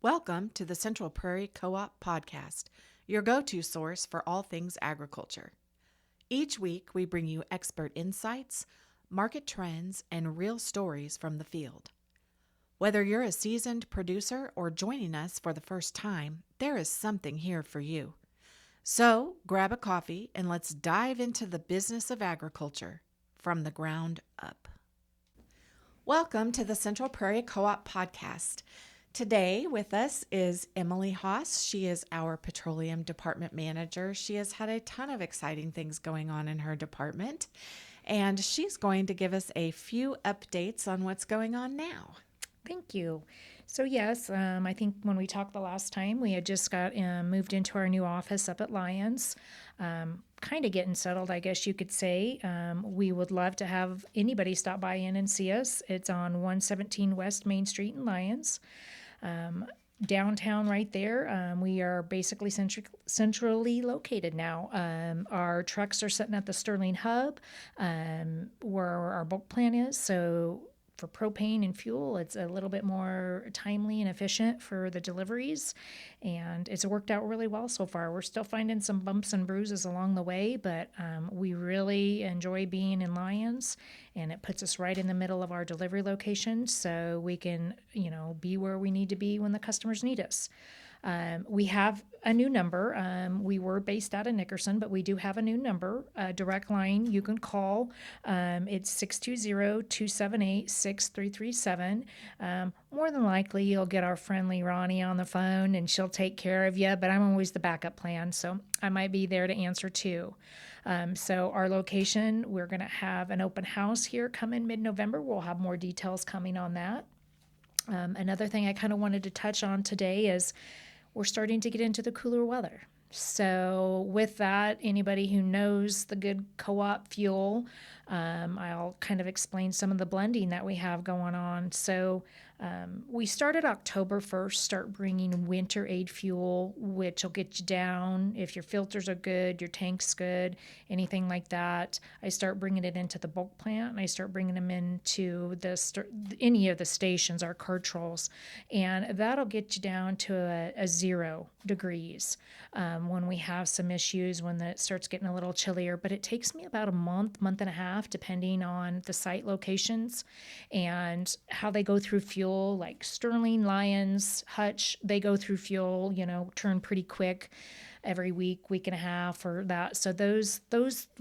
Welcome to the Central Prairie Co-op Podcast, your go-to source for all things agriculture. Each week, we bring you expert insights, market trends, and real stories from the field. Whether you're a seasoned producer or joining us for the first time, there is something here for you. So, grab a coffee and let's dive into the business of agriculture from the ground up. Welcome to the Central Prairie Co-op Podcast. Today with us is Emily Haas. She is our Petroleum Department Manager. She has had a ton of exciting things going on in her department, and she's going to give us a few updates on what's going on now. Thank you. So yes, I think when we talked the last time, we had just got moved into our new office up at Lyons. Kind of getting settled, I guess you could say. We would love to have anybody stop by in and see us. It's on 117 West Main Street in Lyons. Downtown right there. We are basically centrally located now. Our trucks are sitting at the Sterling Hub, where our bulk plant is. So for propane and fuel, it's a little bit more timely and efficient for the deliveries, and it's worked out really well so far. We're still finding some bumps and bruises along the way, but we really enjoy being in Lyons, and it puts us right in the middle of our delivery location, so we can, be where we need to be when the customers need us. We have a new number. We were based out of Nickerson, but we do have a new number, a direct line you can call. It's 620-278-6337. More than likely, you'll get our friendly Ronnie on the phone, and she'll take care of you, but I'm always the backup plan, so I might be there to answer too. So our location, we're going to have an open house here come in mid-November. We'll have more details coming on that. Another thing I kind of wanted to touch on today is we're starting to get into the cooler weather. So with that, anybody who knows the good co-op fuel, I'll kind of explain some of the blending that we have going on. So we started October 1st, start bringing winter aid fuel, which will get you down if your filters are good, your tank's good, anything like that. I start bringing it into the bulk plant, and I start bringing them into any of the stations, our controls, and that'll get you down to a 0 degrees when we have some issues, when it starts getting a little chillier. But it takes me about a month and a half, depending on the site locations and how they go through fuel. Like Sterling, Lyons, Hutch, they go through fuel, turn pretty quick every week and a half or that. So those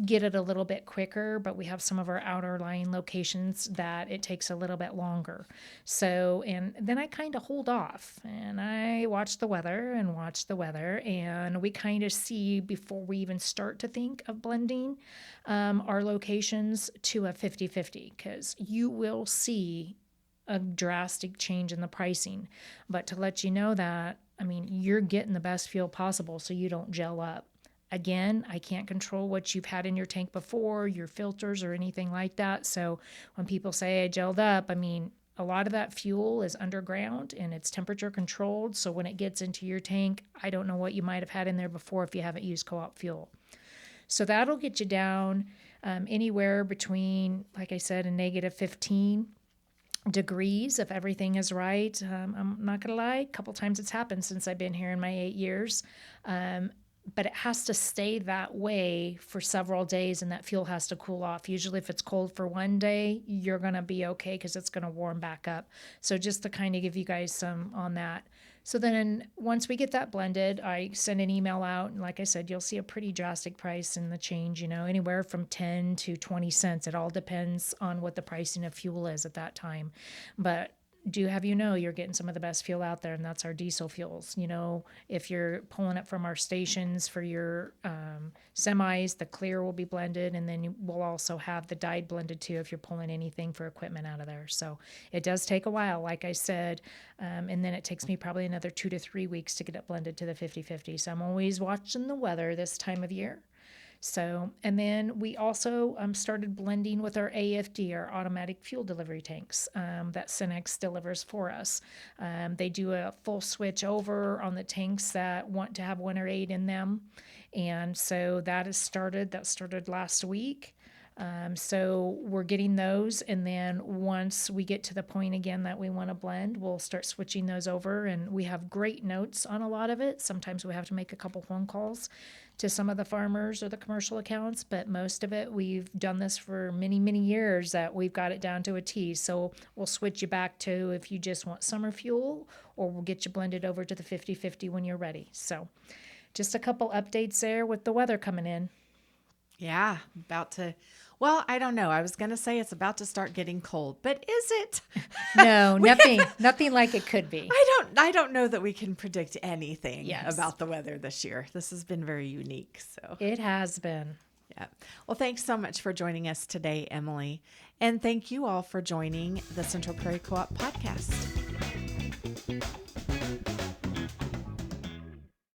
get it a little bit quicker, but we have some of our outer lying locations that it takes a little bit longer. So, and then I kind of hold off and I watch the weather, and we kind of see before we even start to think of blending our locations to a 50-50, because you will see a drastic change in the pricing. But to let you know that, you're getting the best fuel possible so you don't gel up. Again, I can't control what you've had in your tank before, your filters or anything like that. So when people say I gelled up, a lot of that fuel is underground and it's temperature controlled. So when it gets into your tank, I don't know what you might have had in there before if you haven't used co-op fuel. So that'll get you down anywhere between, like I said, a -15 degrees if everything is right. I'm not gonna lie, a couple times it's happened since I've been here in my 8 years, but it has to stay that way for several days, and that fuel has to cool off. Usually if it's cold for one day, you're gonna be okay because it's gonna warm back up. So just to kind of give you guys some on that. So then once we get that blended, I send an email out, and like I said, you'll see a pretty drastic price in the change, anywhere from 10 to 20 cents. It all depends on what the pricing of fuel is at that time. But do have you're getting some of the best fuel out there, and that's our diesel fuels. If you're pulling it from our stations for your semis, the clear will be blended, and then we'll also have the dyed blended too if you're pulling anything for equipment out of there. So it does take a while, like I said, and then it takes me probably another 2 to 3 weeks to get it blended to the 50-50. So I'm always watching the weather this time of year. So, and then we also started blending with our AFD, our automatic fuel delivery tanks that Cenex delivers for us. They do a full switch over on the tanks that want to have winter aid in them. And so that started last week. So we're getting those. And then once we get to the point again that we want to blend, we'll start switching those over. And we have great notes on a lot of it. Sometimes we have to make a couple phone calls to some of the farmers or the commercial accounts, but most of it, we've done this for many, many years that we've got it down to a T. So we'll switch you back to if you just want summer fuel, or we'll get you blended over to the 50/50 when you're ready. So just a couple updates there with the weather coming in. Yeah, about to. Well, I don't know. I was going to say it's about to start getting cold, but is it? No, nothing like it could be. I don't know that we can predict anything Yes. about the weather this year. This has been very unique. So, It has been. yeah. Well, thanks so much for joining us today, Emily. And thank you all for joining the Central Prairie Co-op podcast.